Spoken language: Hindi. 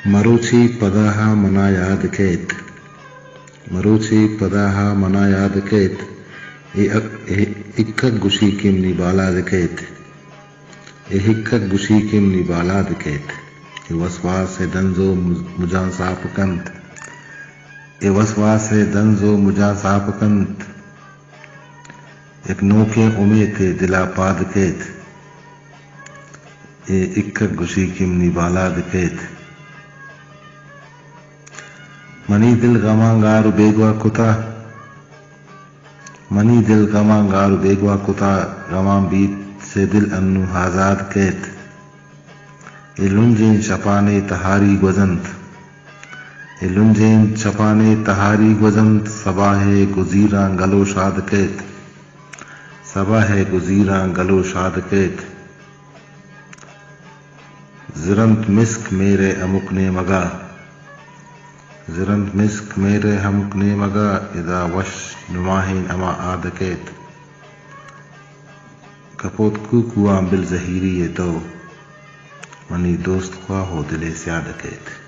मरुची पदाहा मना याद केत, मरुची पदाहा मना याद केत, इक्कक गुशी किमनी बालाद केत, हिक्कक गुशी किमनी बालाद केत, वसवास दंजो मुझा सापकंत, वसवास दंजो मुझा सापकंत, एक नोके उमेद दिला पाद केत, इक्कक गुशी किमनी बालाद केत, मनी दिल गमा गार बेगवा कुता, मनी दिल गमा गार बेगवा कुता, गमा बीत से दिल अन्नु आजाद केत, लुंजें छपाने तहारी गजंत, लुंजें छपाने तहारी गजंत, सबाहे गुजीरा गलो शाद केत, सबाहे गुजीरा गलो शाद केत, ज़िरंत मिस्क मेरे अमुक ने मगा, ज़िरंत मिस्क मेरे हमक ने मगा, इदा वश नुमाहिन अमा आद केत, कपोत कुआ बिल जहीरी ये तो मनी दोस्त ख्वा हो दिले स्याद केत।